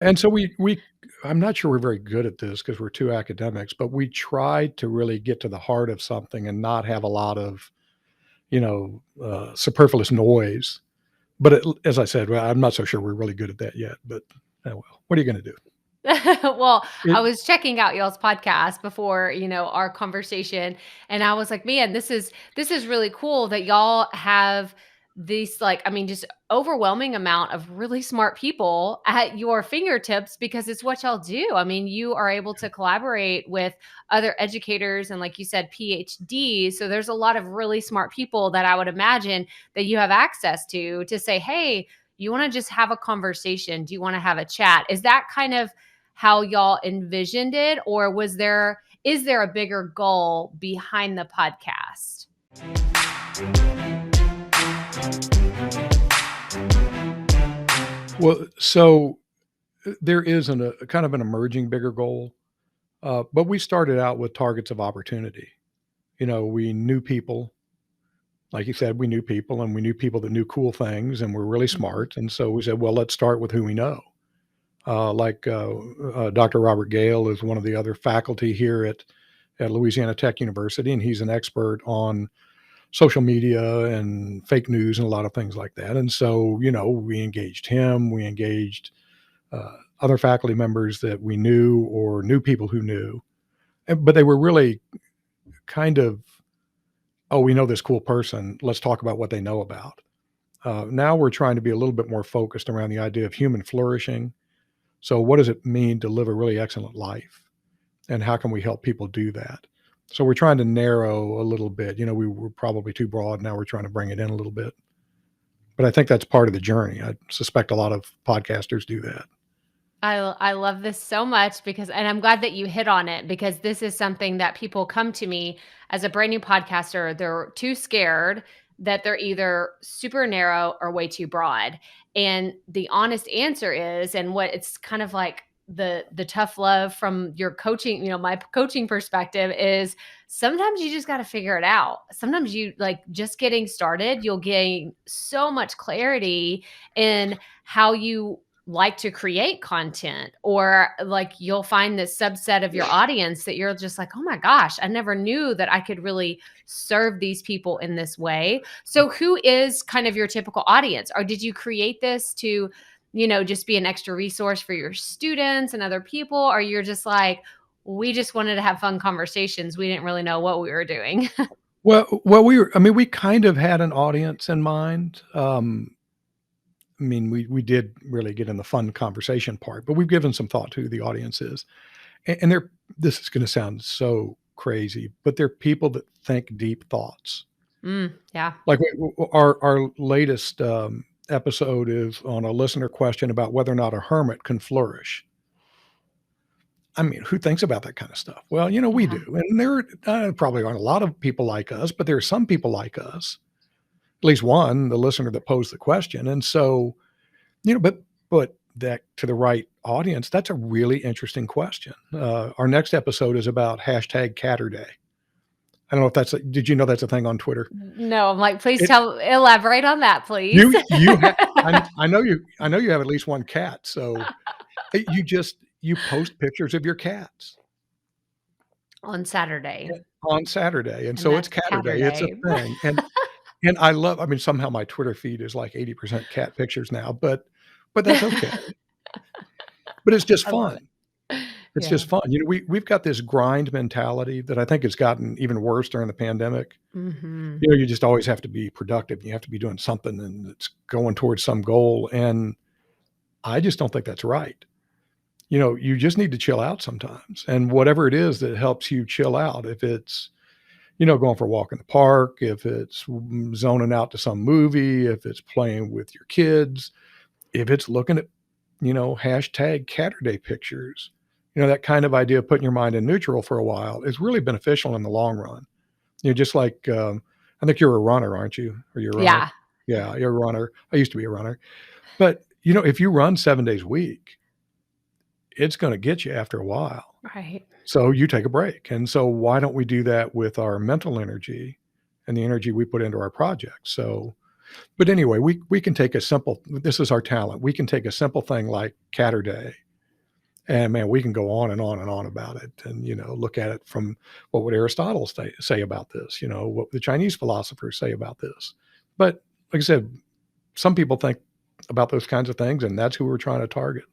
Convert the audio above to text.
And so I'm not sure we're very good at this because we're two academics, but we try to really get to the heart of something and not have a lot of, superfluous noise. But as I said, well, I'm not so sure we're really good at that yet, but, oh well, what are you gonna do? Well, I It was checking out y'all's podcast before, our conversation, and I was like, "Man, this is really cool that y'all have these like, I mean, just overwhelming amount of really smart people at your fingertips because it's what y'all do. I mean, you are able to collaborate with other educators and like you said, PhDs. So there's a lot of really smart people that I would imagine that you have access to say, "Hey, you want to just have a conversation? Do you want to have a chat?" Is that kind of how y'all envisioned it, or is there a bigger goal behind the podcast? Well, so, there is a kind of an emerging bigger goal, but we started out with targets of opportunity. We knew people. Like you said, we knew people, and we knew people that knew cool things and were really Mhm. smart, and so we said, "Well, let's start with who we know." Dr. Robert Gale is one of the other faculty here at Louisiana Tech University, and he's an expert on social media and fake news and a lot of things like that. And so, we engaged him, we engaged other faculty members that we knew or knew people who knew, but they were really kind of, oh, we know this cool person. Let's talk about what they know about. Now we're trying to be a little bit more focused around the idea of human flourishing. So, what does it mean to live a really excellent life? And how can we help people do that? So, we're trying to narrow a little bit. We were probably too broad. Now we're trying to bring it in a little bit. But I think that's part of the journey. I suspect a lot of podcasters do that. I love this so much and I'm glad that you hit on it because this is something that people come to me as a brand new podcaster. They're too scared that they're either super narrow or way too broad. And the honest answer is, and what it's kind of like the tough love from your coaching, my coaching perspective is sometimes you just got to figure it out. Sometimes you like just getting started, you'll gain so much clarity in how you like to create content, or like you'll find this subset of your audience that you're just like, "Oh my gosh, I never knew that I could really serve these people in this way." So who is kind of your typical audience? Or did you create this to, just be an extra resource for your students and other people? Or you're just like, "We just wanted to have fun conversations. We didn't really know what we were doing." Well, we kind of had an audience in mind. We did really get in the fun conversation part, but we've given some thought to who the audience is. And this is going to sound so crazy, but they're people that think deep thoughts. Yeah. Like our latest episode is on a listener question about whether or not a hermit can flourish. I mean, who thinks about that kind of stuff? Well, we Yeah. do, and there probably aren't a lot of people like us, but there are some people like us. At least one, the listener that posed the question, and so but that to the right audience, that's a really interesting question. Our next episode is about hashtag Catterday. I don't know if did you know that's a thing on Twitter? No, I'm like, please It elaborate on that, please. I know you have at least one cat, so you post pictures of your cats On Saturday, on Saturday, and and so it's that's Catterday. It's a Catterday. thing, and somehow my Twitter feed is like 80% cat pictures now, but that's okay. But it's just I love it. fun. It's Yeah. just fun. We've got this grind mentality that I think has gotten even worse during the pandemic. Mhm. You just always have to be productive. You have to be doing something and it's going towards some goal. And I just don't think that's right. You just need to chill out sometimes. And whatever it is that helps you chill out, if it's, going for a walk in the park, if it's zoning out to some movie, if it's playing with your kids, if it's looking at, hashtag Catterday pictures, that kind of idea of putting your mind in neutral for a while is really beneficial in the long run. Just like, I think you're a runner, aren't you? Are you a runner? Yeah. Yeah, you're a runner. I used to be a runner. But, if you run 7 days a week, it's gonna get you after a while. Right. So you take a break. And so why don't we do that with our mental energy and the energy we put into our projects? So, but anyway, we can take this is our talent. We can take a simple thing like Catterday And man, we can go on and on and on about it, and look at it from what would Aristotle say about this? What would the Chinese philosophers say about this? But like I said, some people think about those kinds of things, and that's who we're trying to target.